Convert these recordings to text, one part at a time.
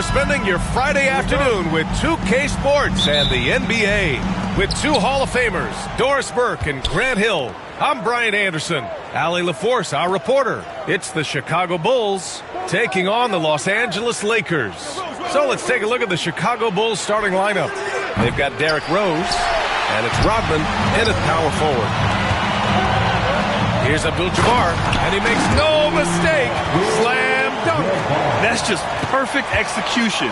spending your Friday afternoon with 2K Sports and the NBA. With two Hall of Famers, Doris Burke and Grant Hill, I'm Brian Anderson. Allie LaForce, our reporter. It's the Chicago Bulls taking on the Los Angeles Lakers. So let's take a look at the Chicago Bulls starting lineup. They've got Derrick Rose, and it's Rodman in at power forward. Here's Abdul-Jabbar, and he makes no mistake. Slam dunk. That's just perfect execution.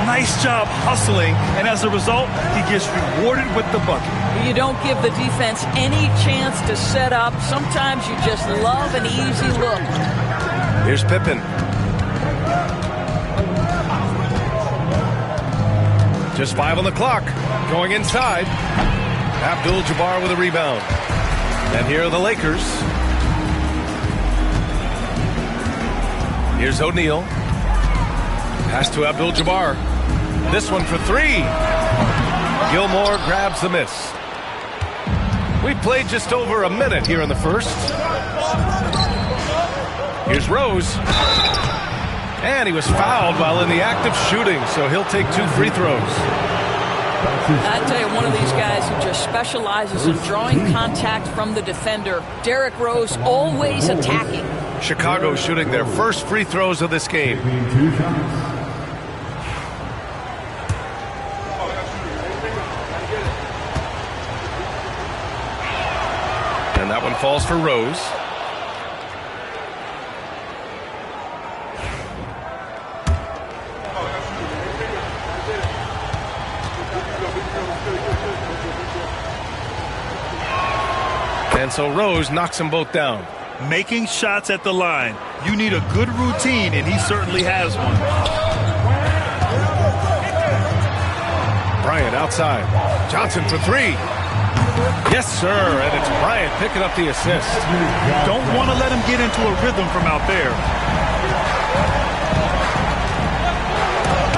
Nice job hustling, and as a result, he gets rewarded with the bucket. You don't give the defense any chance to set up. Sometimes you just love an easy look. Here's Pippen. Just 5 on the clock. Going inside. Abdul-Jabbar with a rebound. And here are the Lakers. Here's O'Neal. Pass to Abdul-Jabbar. This one for three. Gilmore grabs the miss. We played just over a minute here in the first. Here's Rose. And he was fouled while in the act of shooting, so he'll take 2 free throws. I tell you, one of these guys who just specializes in drawing contact from the defender. Derrick Rose always attacking. Chicago shooting their first free throws of this game. And that one falls for Rose. And so Rose knocks them both down. Making shots at the line. You need a good routine, and he certainly has one. Bryant outside. Johnson for three. Yes, sir. And it's Bryant picking up the assist. Don't want to let him get into a rhythm from out there.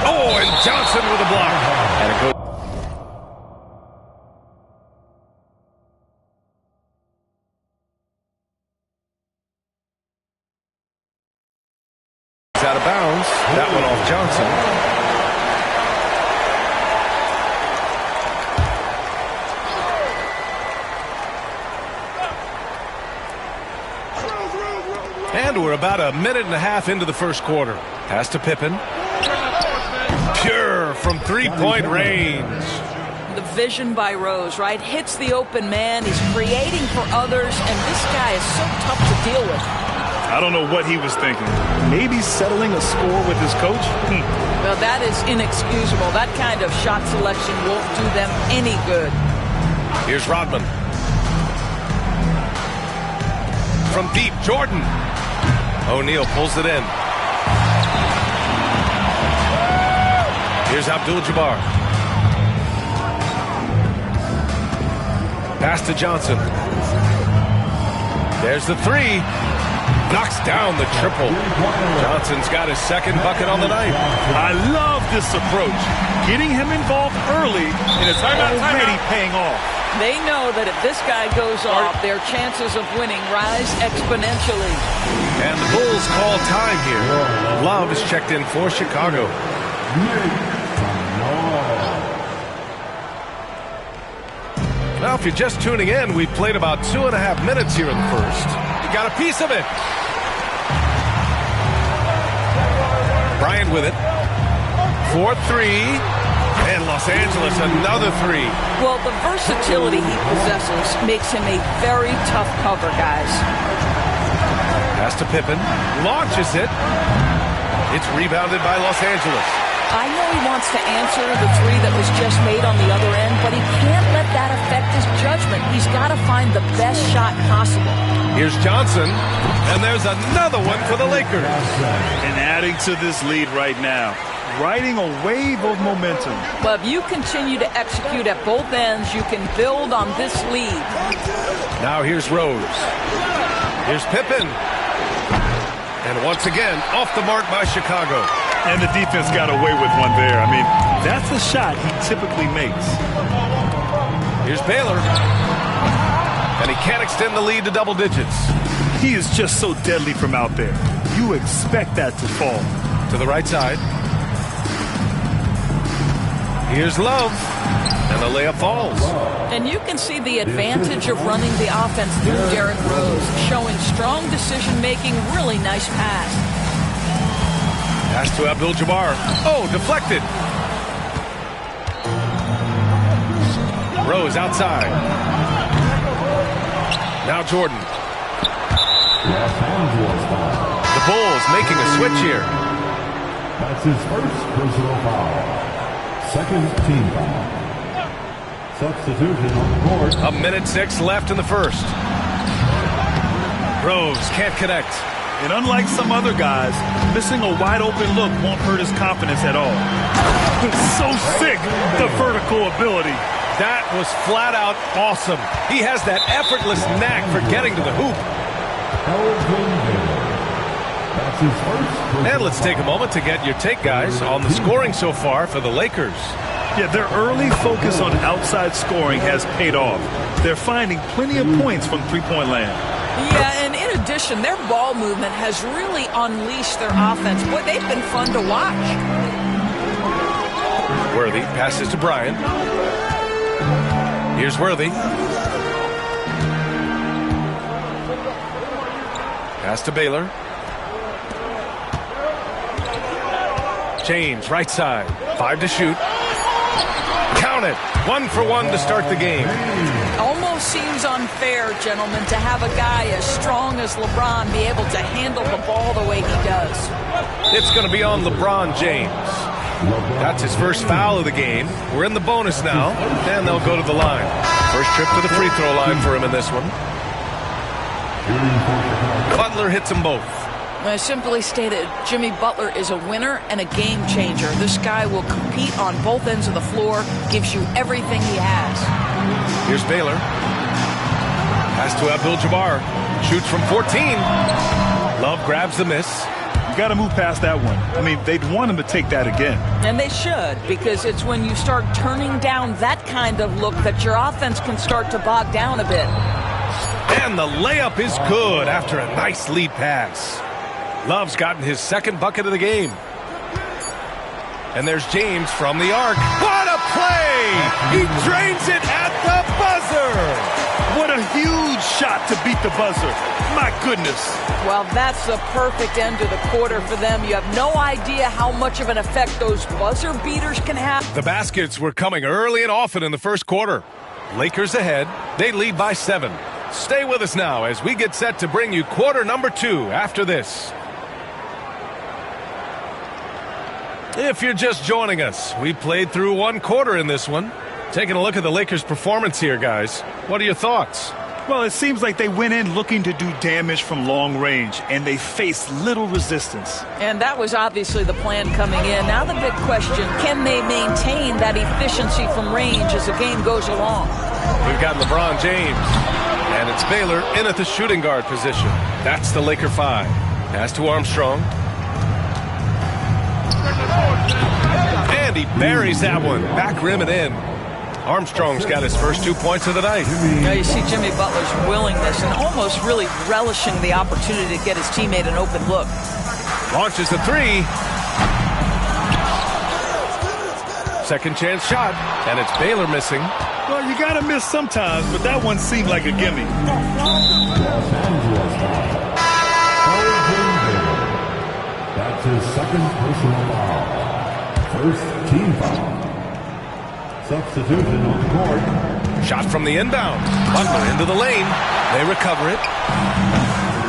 Oh, and Johnson with a block. And it goes. Out of bounds. That one off Johnson. And we're about a minute and a half into the first quarter. Pass to Pippen. Pure from three-point range. The vision by Rose, right? Hits the open man. He's creating for others, and this guy is so tough to deal with. I don't know what he was thinking. Maybe settling a score with his coach? Well, that is inexcusable. That kind of shot selection won't do them any good. Here's Rodman. From deep, Jordan. O'Neal pulls it in. Here's Abdul-Jabbar. Pass to Johnson. There's the three. Knocks down the triple. Johnson's got his second bucket on the night. I love this approach. Getting him involved early in a timeout already paying off. They know that if this guy goes off, their chances of winning rise exponentially. And the Bulls call time here. Love is checked in for Chicago. Now, if you're just tuning in, we've played about 2.5 minutes here in the first. You got a piece of it. Bryant with it. 4-3. And Los Angeles another three. Well, the versatility he possesses makes him a very tough cover, guys. Pass to Pippen. Launches it. It's rebounded by Los Angeles. I know he wants to answer the three that was just made on the other end, but he can't let that affect his judgment. He's got to find the best shot possible. Here's Johnson, and there's another one for the Lakers. And adding to this lead right now, riding a wave of momentum. Well, if you continue to execute at both ends, you can build on this lead. Now here's Rose. Here's Pippen. And once again, off the mark by Chicago. And the defense got away with one there. I mean, that's a shot he typically makes. Here's Baylor. And he can't extend the lead to double digits. He is just so deadly from out there. You expect that to fall. To the right side. Here's Love. And the layup falls. And you can see the advantage of running the offense through Derrick Rose, showing strong decision-making, really nice pass. Pass to Abdul-Jabbar. Oh, deflected. Rose outside. Now Jordan. The Bulls making a switch here. That's his first personal foul. Second team foul. Substitution on the court. 1:06 left in the first. Rose can't connect. And unlike some other guys, missing a wide-open look won't hurt his confidence at all. So sick, the vertical ability. That was flat out awesome. He has that effortless knack for getting to the hoop. That's his first. And let's take a moment to get your take, guys, on the scoring so far for the Lakers. Yeah, their early focus on outside scoring has paid off. They're finding plenty of points from three-point land. Yeah, and in addition, their ball movement has really unleashed their offense. Boy, they've been fun to watch. Worthy passes to Bryant. Here's Worthy. Pass to Baylor. James, right side. 5 to shoot. Count it. 1 for 1 to start the game. Almost seems unfair, gentlemen, to have a guy as strong as LeBron be able to handle the ball the way he does. It's going to be on LeBron James. That's his first foul of the game. We're in the bonus now, and they'll go to the line. First trip to the free throw line for him in this one. Butler hits them both. I simply stated, Jimmy Butler is a winner and a game changer. This guy will compete on both ends of the floor, gives you everything he has. Here's Baylor. Pass to Abdul-Jabbar. Shoots from 14. Love grabs the miss. You got to move past that one. I mean, they'd want him to take that again. And they should, because it's when you start turning down that kind of look that your offense can start to bog down a bit. And the layup is good after a nice lead pass. Love's gotten his second bucket of the game. And there's James from the arc. What a play! He drains it at the buzzer! What a huge shot to beat the buzzer. My goodness. Well, that's the perfect end to the quarter for them. You have no idea how much of an effect those buzzer beaters can have. The baskets were coming early and often in the first quarter. Lakers ahead. They lead by 7. Stay with us now as we get set to bring you quarter number 2 after this. If you're just joining us, we played through 1 quarter in this one. Taking a look at the Lakers' performance here, guys. What are your thoughts? Well, it seems like they went in looking to do damage from long range, and they faced little resistance. And that was obviously the plan coming in. Now the big question, can they maintain that efficiency from range as the game goes along? We've got LeBron James, and it's Baylor in at the shooting guard position. That's the Laker 5. Pass to Armstrong. And he buries that one. Back rim and in. Armstrong's got his first 2 points of the night. Now you see Jimmy Butler's willingness and almost really relishing the opportunity to get his teammate an open look. Launches the 3. Second chance shot, and it's Baylor missing. Well, you got to miss sometimes, but that one seemed like a gimme. That's his second personal foul. First team foul. Substitution on the court. Shot from the inbound. Butler into the lane. They recover it.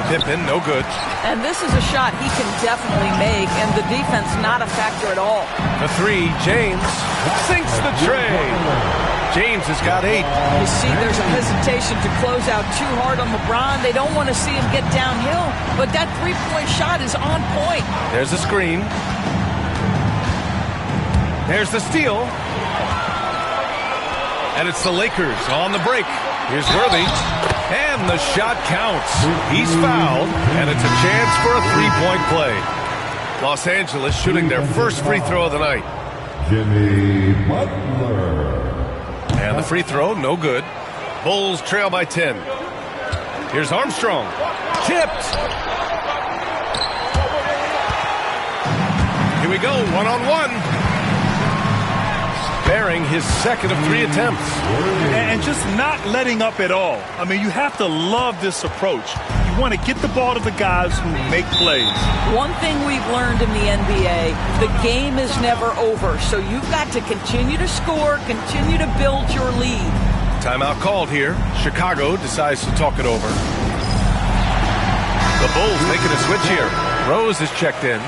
Pippen, no good. And this is a shot he can definitely make, and the defense not a factor at all. The 3, James sinks the tray. James has got 8. You see there's a hesitation to close out too hard on LeBron. They don't want to see him get downhill, but that three-point shot is on point. There's a screen. There's the steal. And it's the Lakers on the break. Here's Worthy. And the shot counts. He's fouled, and it's a chance for a three-point play. Los Angeles shooting their first free throw of the night. Jimmy Butler. And the free throw, no good. Bulls trail by 10. Here's Armstrong. Tipped. Here we go, one-on-one. sparing his second of 3 attempts. And just not letting up at all. I mean, you have to love this approach. You want to get the ball to the guys who make plays. One thing we've learned in the NBA, the game is never over. So you've got to continue to score, continue to build your lead. Timeout called here. Chicago decides to talk it over. The Bulls making a switch here. Rose is checked in.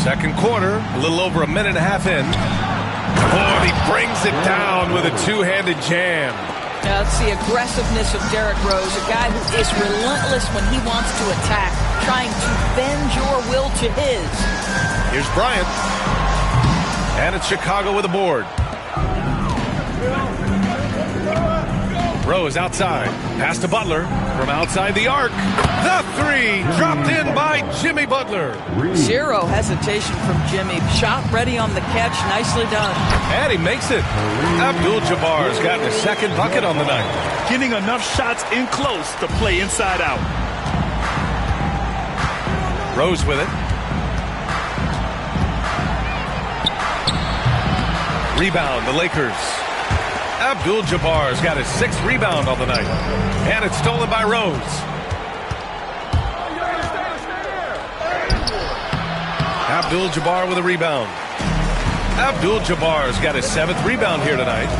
Second quarter, a little over a minute and a half in. Oh, he brings it down with a two-handed jam. Now, it's the aggressiveness of Derrick Rose, a guy who is relentless when he wants to attack, trying to bend your will to his. Here's Bryant. And it's Chicago with a board. Rose outside. Pass to Butler from outside the arc. The three dropped in by Jimmy Butler. Zero hesitation from Jimmy. Shot ready on the catch. Nicely done. And he makes it. Abdul-Jabbar's gotten his second bucket on the night. Getting enough shots in close to play inside out. Rose with it. Rebound, the Lakers. Abdul-Jabbar's got his 6th rebound on the night. And it's stolen by Rose. Abdul-Jabbar with a rebound. Abdul-Jabbar's got his 7th rebound here tonight.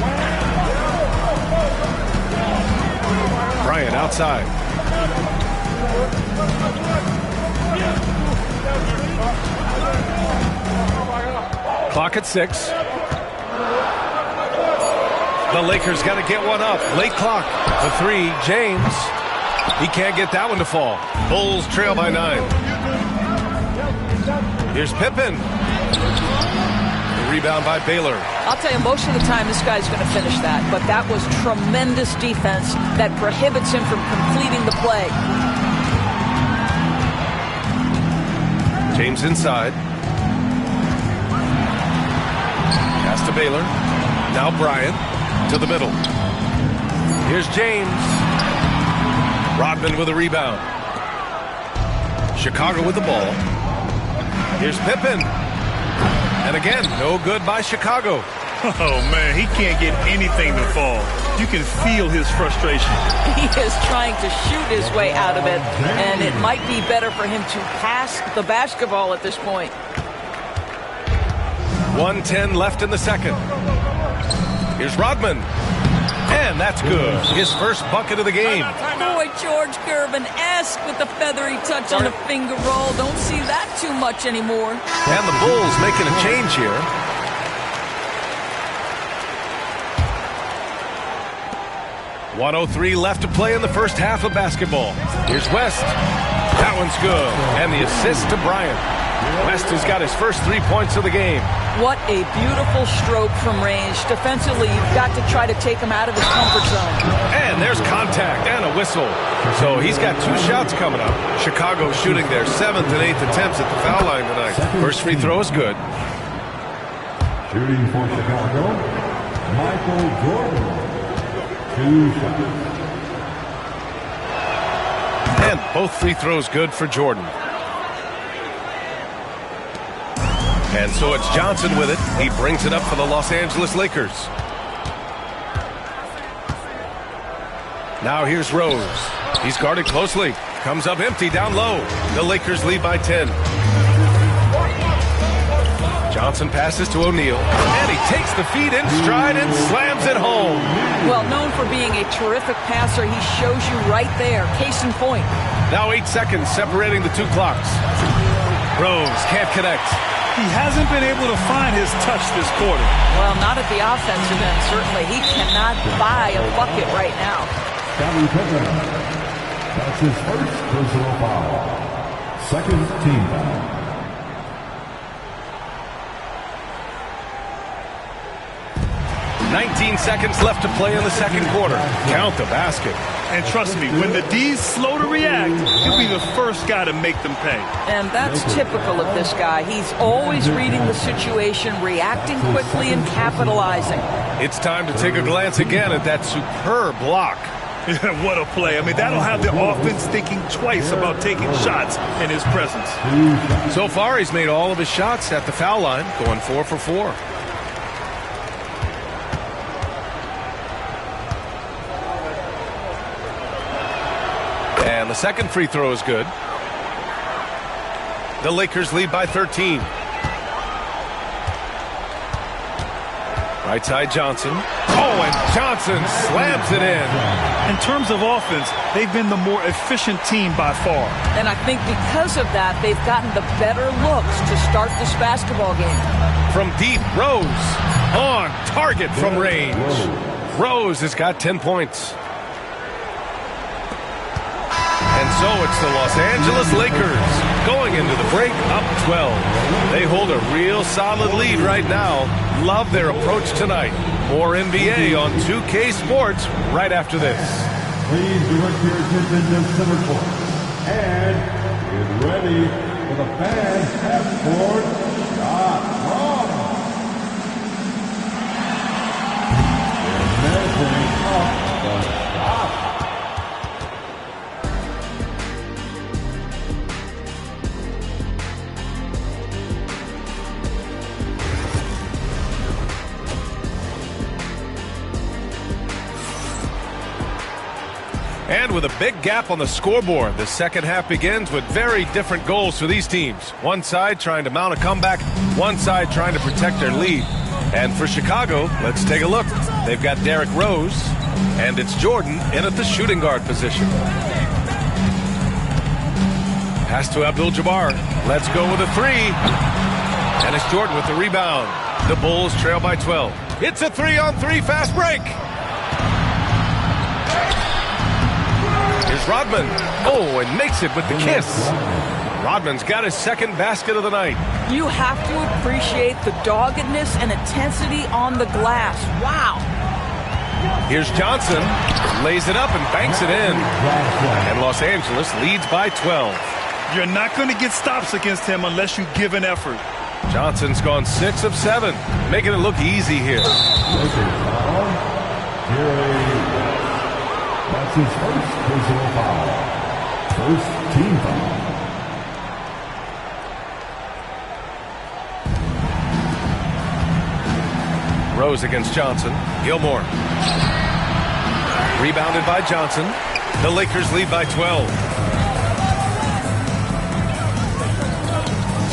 Bryant outside. Clock at 6. The Lakers got to get one up. Late clock. The three, James. He can't get that one to fall. Bulls trail by 9. Here's Pippen. The rebound by Baylor. I'll tell you, most of the time this guy's going to finish that, but that was tremendous defense that prohibits him from completing the play. James inside. Pass to Baylor. Now Bryant. To the middle. Here's James. Rodman with a rebound. Chicago with the ball. Here's Pippen. And again, no good by Chicago. Oh, man, he can't get anything to fall. You can feel his frustration. He is trying to shoot his way out of it, and it might be better for him to pass the basketball at this point. 1:10 left in the second. Here's Rodman. And that's good. His first bucket of the game. Boy, George Gervin-esque with the feathery touch on the finger roll. Don't see that too much anymore. And the Bulls making a change here. .103 left to play in the first half of basketball. Here's West. That one's good. And the assist to Bryant. West has got his first 3 points of the game. What a beautiful stroke from range. Defensively, you've got to try to take him out of his comfort zone. And there's contact and a whistle. So he's got 2 shots coming up. Chicago shooting their 7th and 8th attempts at the foul line tonight. First free throw is good. Shooting for Chicago, Michael Jordan. 2 shots. And both free throws good for Jordan. And so it's Johnson with it. He brings it up for the Los Angeles Lakers. Now here's Rose. He's guarded closely. Comes up empty down low. The Lakers lead by 10. Johnson passes to O'Neal. And he takes the feed in stride and slams it home. Well, known for being a terrific passer, he shows you right there. Case in point. Now 8 seconds separating the 2 clocks. Rose can't connect. He hasn't been able to find his touch this quarter. Well, not at the offensive end, certainly. He cannot buy a bucket right now. Scottie Pippen. That's his first personal foul. Second team foul. 19 seconds left to play in the second quarter. Count the basket. And trust me, when the D's slow to react, he'll be the first guy to make them pay. And that's typical of this guy. He's always reading the situation, reacting quickly, and capitalizing. It's time to take a glance again at that superb block. What a play. I mean, that'll have the offense thinking twice about taking shots in his presence. So far, he's made all of his shots at the foul line, going 4 for 4. And the second free throw is good. The Lakers lead by 13. Right side Johnson. Oh, and Johnson slams it in. In terms of offense, they've been the more efficient team by far. And I think because of that, they've gotten the better looks to start this basketball game. From deep, Rose on target from range. Rose has got 10 points. And so it's the Los Angeles Lakers going into the break up 12. They hold a real solid lead right now. Love their approach tonight. More NBA on 2K Sports right after this. Please direct your attention to center court. And get ready for the fast half-court shot from. They're measuring up the shot. And with a big gap on the scoreboard, the second half begins with very different goals for these teams. One side trying to mount a comeback, one side trying to protect their lead. And for Chicago, let's take a look. They've got Derrick Rose, and it's Jordan in at the shooting guard position. Pass to Abdul-Jabbar. Let's go with a three. And it's Jordan with the rebound. The Bulls trail by 12. It's a 3-on-3 fast break. Here's Rodman. Oh, and makes it with the kiss. Rodman's got his second basket of the night. You have to appreciate the doggedness and intensity on the glass. Wow. Here's Johnson. Lays it up and banks it in. And Los Angeles leads by 12. You're not going to get stops against him unless you give an effort. Johnson's gone 6 of 7, making it look easy here. That's his first personal foul. First team foul. Rose against Johnson. Gilmore. Rebounded by Johnson. The Lakers lead by 12.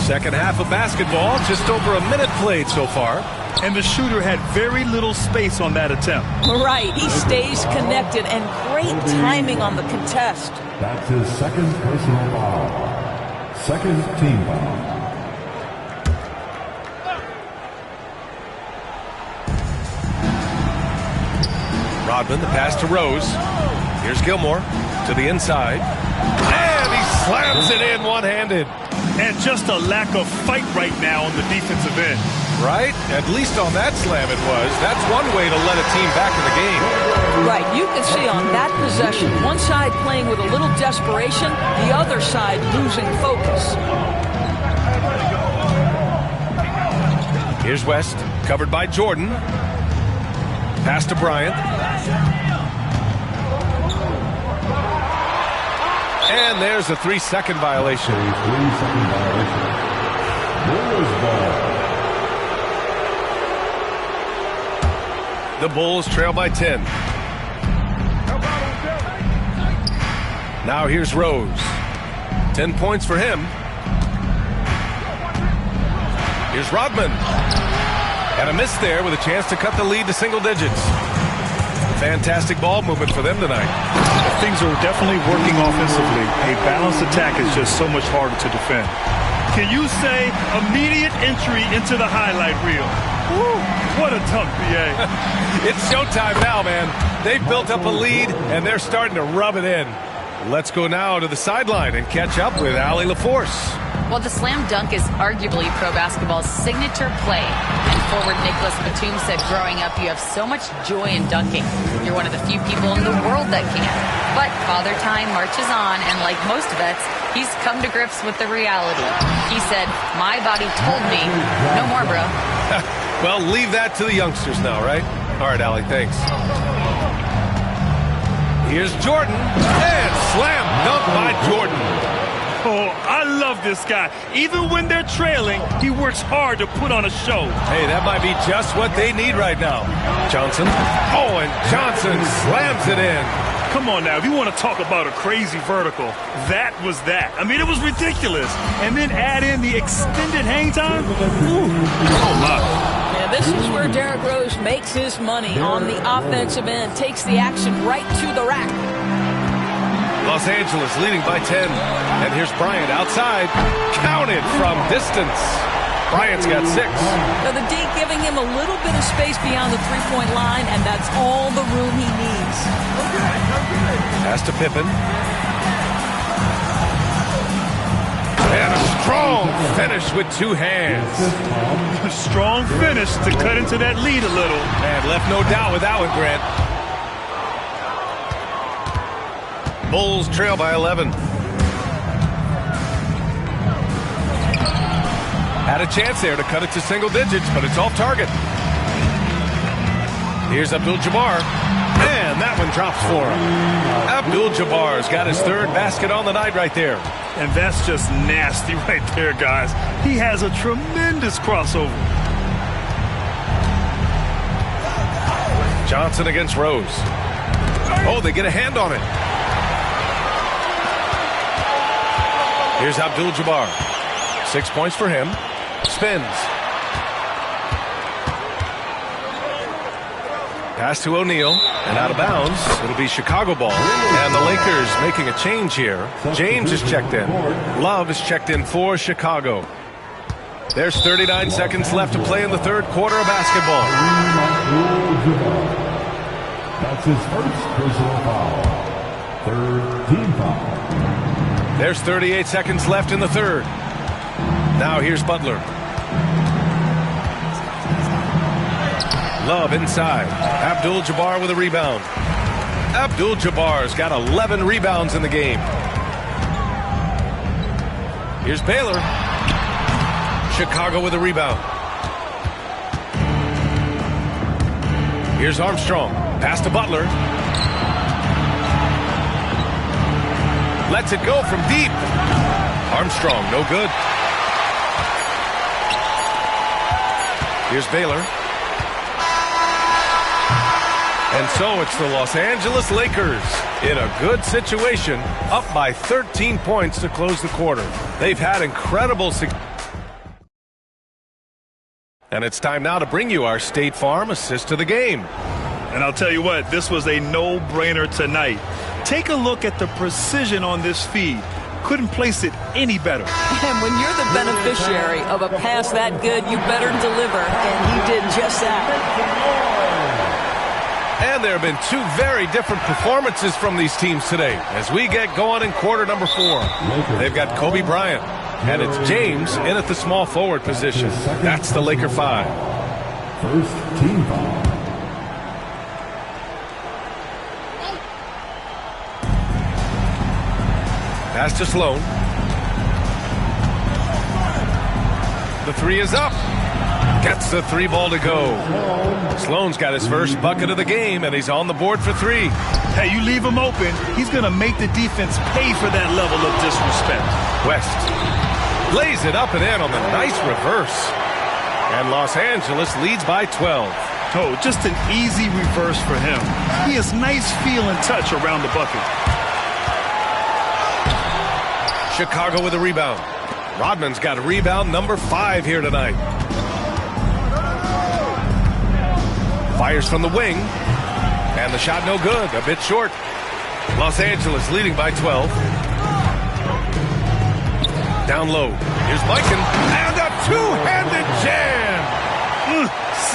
Second half of basketball, just over a minute played so far. And the shooter had very little space on that attempt. Right, he stays connected and great timing on the contest. That's his second personal foul. Second team foul. Rodman, the pass to Rose. Here's Gilmore to the inside. And he slams it in one-handed. And just a lack of fight right now on the defensive end. Right? At least on that slam it was. That's one way to let a team back in the game. Right, you can see on that possession, one side playing with a little desperation, the other side losing focus. Here's West, covered by Jordan. Pass to Bryant. And there's a 3-second violation. A 3-second violation. Bulls ball. The Bulls trail by 10. Now here's Rose. 10 points for him. Here's Rodman. And a miss there with a chance to cut the lead to single digits. Fantastic ball movement for them tonight. Things are definitely working offensively. A balanced attack is just so much harder to defend. Can you say immediate entry into the highlight reel? Woo, what a dunk, B.A. It's showtime now, man. They've built up a lead, and they're starting to rub it in. Let's go now to the sideline and catch up with Allie LaForce. Well, the slam dunk is arguably pro basketball's signature play. And forward Nicholas Batum said growing up you have so much joy in dunking. You're one of the few people in the world that can. But Father Time marches on, and like most vets, he's come to grips with the reality. He said, my body told me, no more, bro. Well, leave that to the youngsters now, right? All right, Allie, thanks. Here's Jordan, and slam dunk by Jordan. Oh, I love this guy. Even when they're trailing, he works hard to put on a show. Hey, that might be just what they need right now. Johnson. Oh, and Johnson slams it in. Come on now, if you want to talk about a crazy vertical, that was that. I mean, it was ridiculous. And then add in the extended hang time. Ooh. Oh, my. Yeah, this is where Derrick Rose makes his money on the offensive end, takes the action right to the rack. Los Angeles leading by 10. And here's Bryant outside. Counted from distance. Bryant's got 6. So the D giving him a little bit of space beyond the three-point line, and that's all the room he needs. Pass to Pippen. And a strong finish with 2 hands. Strong finish to cut into that lead a little. And left no doubt with that one, Grant. Bulls trail by 11. Had a chance there to cut it to single digits, but it's off target. Here's Abdul-Jabbar, and that one drops for him. Abdul-Jabbar's got his 3rd basket on the night right there. And that's just nasty right there, guys. He has a tremendous crossover. Johnson against Rose. Oh, they get a hand on it. Here's Abdul-Jabbar. 6 points for him. Spins. Pass to O'Neal, and out of bounds. It'll be Chicago ball. And the Lakers making a change here. James is checked in. Love is checked in for Chicago. There's 39 seconds left to play in the 3rd quarter of basketball. That's his first personal foul. 3rd team foul. There's 38 seconds left in the 3rd. Now here's Butler. Love inside. Abdul-Jabbar with a rebound. Abdul-Jabbar's got 11 rebounds in the game. Here's Baylor. Chicago with a rebound. Here's Armstrong. Pass to Butler. Lets it go from deep. Armstrong, no good. Here's Baylor. And so it's the Los Angeles Lakers in a good situation, up by 13 points to close the quarter. They've had incredible success. And it's time now to bring you our State Farm assist to the game. And I'll tell you what, this was a no-brainer tonight. Take a look at the precision on this feed. Couldn't place it any better. And when you're the beneficiary of a pass that good, you better deliver, and he did just that. And there have been 2 very different performances from these teams today as we get going in quarter number 4. They've got Kobe Bryant, and it's James in at the small forward position. That's the Laker 5. First team foul. Pass to Sloan. The 3 is up. Gets the 3 ball to go. Sloan's got his first bucket of the game, and he's on the board for 3. Hey, you leave him open, he's going to make the defense pay for that level of disrespect. West lays it up and in on the nice reverse. And Los Angeles leads by 12. Oh, just an easy reverse for him. He has nice feel and touch around the bucket. Chicago with a rebound. Rodman's got a rebound number 5 here tonight. Fires from the wing. And the shot no good. A bit short. Los Angeles leading by 12. Down low. Here's Mikan. And a 2-handed jam.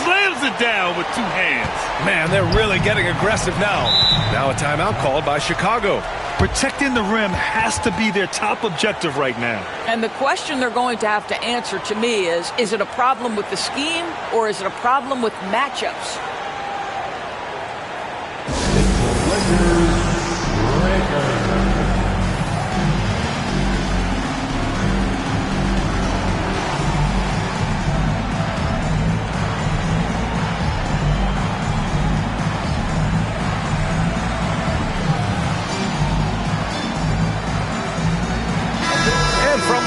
Slams it down with 2 hands. Man, they're really getting aggressive now. Now a timeout called by Chicago. Protecting the rim has to be their top objective right now. And the question they're going to have to answer to me is it a problem with the scheme or is it a problem with matchups?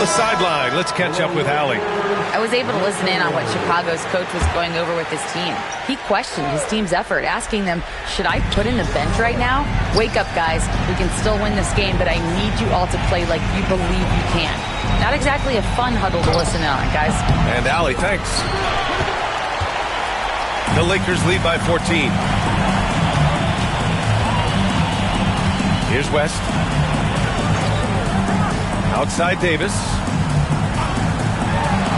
the sideline. Let's catch up with Hallie. I was able to listen in on what Chicago's coach was going over with his team. He questioned his team's effort, asking them, should I put in the bench right now? Wake up, guys. We can still win this game, but I need you all to play like you believe you can. Not exactly a fun huddle to listen in on, guys. And Hallie, thanks. The Lakers lead by 14. Here's West. Outside Davis.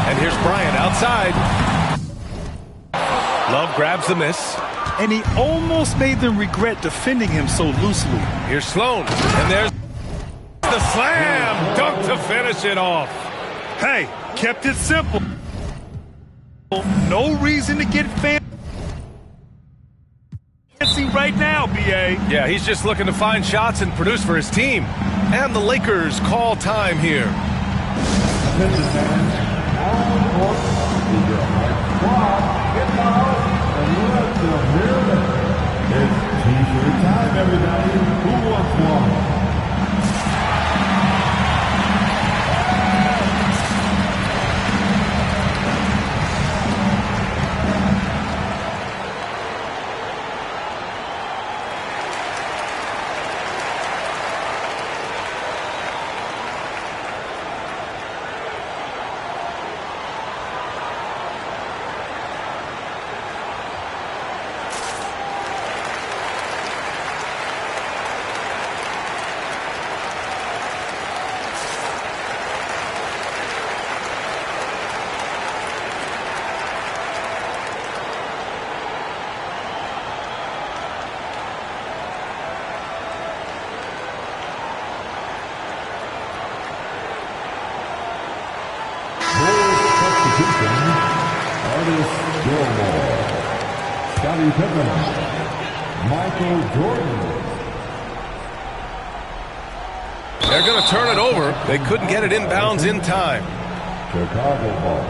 And here's Bryant outside. Love grabs the miss. And he almost made them regret defending him so loosely. Here's Sloan. And there's the slam. Dunk to finish it off. Hey, kept it simple. No reason to get fancy right now, B.A. Yeah, he's just looking to find shots and produce for his team. And the Lakers call time here. Attention fans, now on the court, is your right squad. Get loud and let them hear it. It's T-shirt time, everybody. Who wants one? Scottie Pippen, Michael Jordan. They're going to turn it over. They couldn't get it inbounds in time. Chicago ball.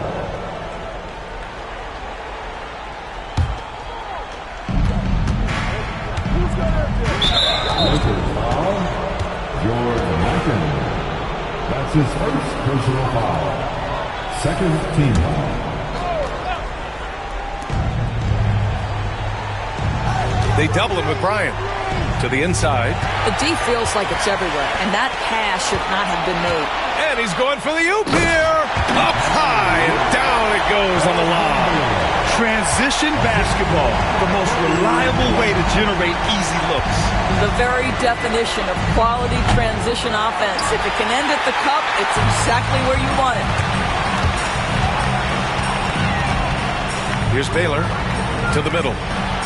Lakers foul. George Mikan. That's his first personal foul. Second team foul. They double him with Bryant to the inside. The D feels like it's everywhere, and that pass should not have been made. And he's going for the oop here. Up high, and down it goes on the lob. Transition basketball, the most reliable way to generate easy looks. The very definition of quality transition offense. If it can end at the cup, it's exactly where you want it. Here's Baylor to the middle.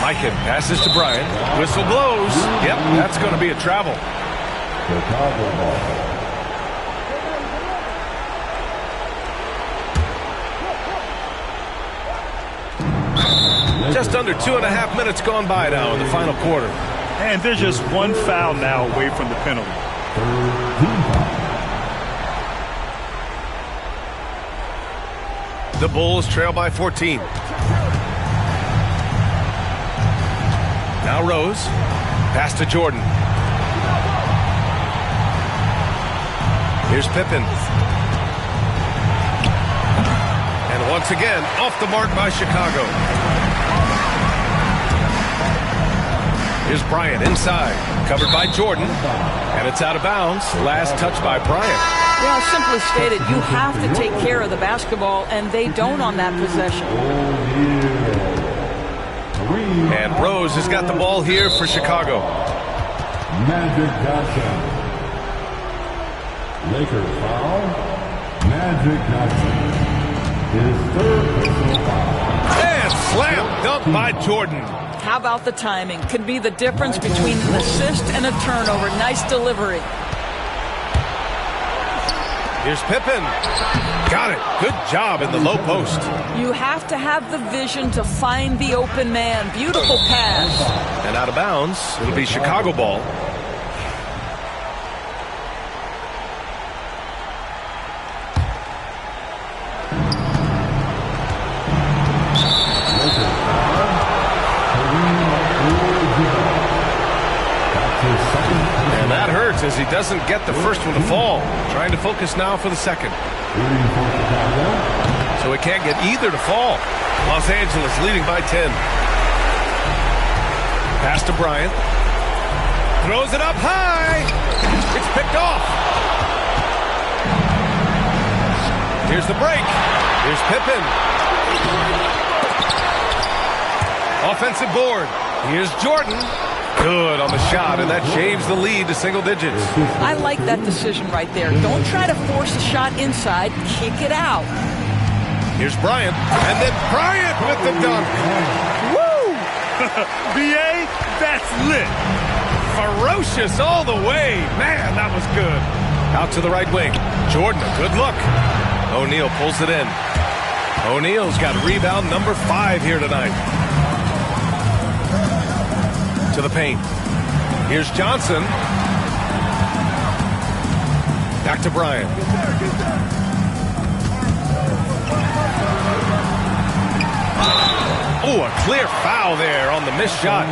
Mikan passes to Bryant. Whistle blows. Yep, that's going to be a travel. Chicago ball. Just under 2.5 minutes gone by now in the final quarter. And there's just one foul now away from the penalty. Third team foul. The Bulls trail by 14. Now Rose. Pass to Jordan. Here's Pippen. And once again, off the mark by Chicago. Here's Bryant inside. Covered by Jordan. And it's out of bounds. Last touch by Bryant. Well, simply stated, you have to take care of the basketball, and they don't on that possession. And Rose has got the ball here for Chicago. Magic Johnson. Lakers foul. Magic Johnson. His third personal foul. And slam dunk by Jordan. How about the timing? Could be the difference between an assist and a turnover. Nice delivery. Here's Pippen. Got it. Good job in the low post. You have to have the vision to find the open man. Beautiful pass. And out of bounds. It'll be Chicago ball. And that hurts as he doesn't get the first one to fall. Trying to focus now for the second. So it can't get either to fall. Los Angeles leading by 10. Pass to Bryant. Throws it up high. It's picked off. Here's the break. Here's Pippen. Offensive board. Here's Jordan. Good on the shot, and that shaves the lead to single digits. I like that decision right there. Don't try to force a shot inside. Kick it out. Here's Bryant, and then Bryant with the dunk. Woo! B.A., that's lit. Ferocious all the way. Man, that was good. Out to the right wing. Jordan, a good look. O'Neal pulls it in. O'Neal's got rebound number 5 here tonight. To the paint. Here's Johnson. Back to Bryant. Oh, a clear foul there on the missed shot.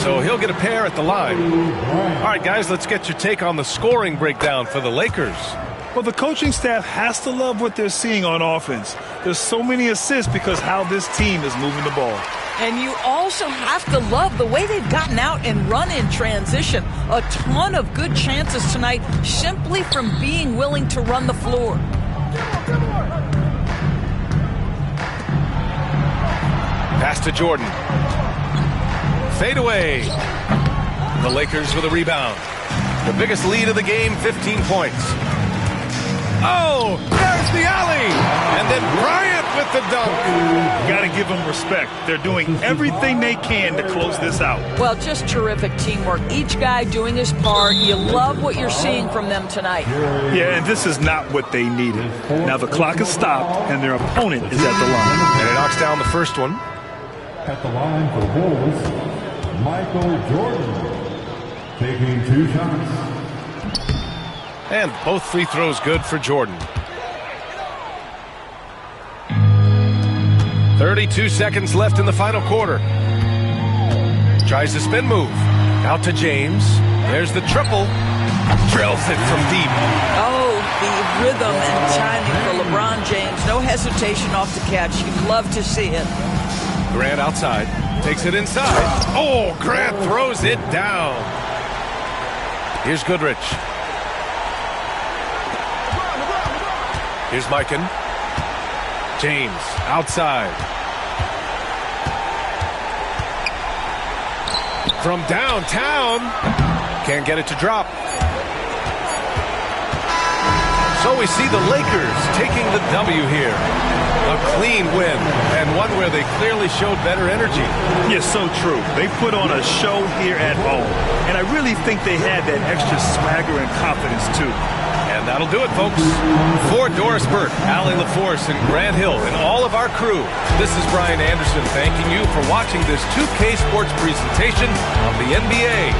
So he'll get a pair at the line. All right, guys, let's get your take on the scoring breakdown for the Lakers. Well, the coaching staff has to love what they're seeing on offense. There's so many assists because how this team is moving the ball. And you also have to love the way they've gotten out and run in transition. A ton of good chances tonight simply from being willing to run the floor. Pass to Jordan. Fade away. The Lakers with a rebound. The biggest lead of the game, 15 points. Oh, there's the alley. And then Bryant with the dunk. Got to give them respect. They're doing everything they can to close this out. Well, just terrific teamwork. Each guy doing his part. You love what you're seeing from them tonight. Yeah, and this is not what they needed. Now the clock is stopped, and their opponent is at the line. And it knocks down the first one. At the line for the Bulls, Michael Jordan taking 2 shots. And both free throws good for Jordan. 32 seconds left in the final quarter. Tries the spin move. Out to James. There's the triple. Drills it from deep. Oh, the rhythm and timing for LeBron James. No hesitation off the catch. You'd love to see it. Grant outside. Takes it inside. Oh, Grant throws it down. Here's Goodrich. Here's Mikan. James outside. From downtown. Can't get it to drop. So we see the Lakers taking the W here. A clean win, and one where they clearly showed better energy. Yes, so true. They put on a show here at home, and I really think they had that extra swagger and confidence, too. And that'll do it, folks. For Doris Burke, Allie LaForce, and Grant Hill, and all of our crew, this is Brian Anderson thanking you for watching this 2K Sports presentation of the NBA.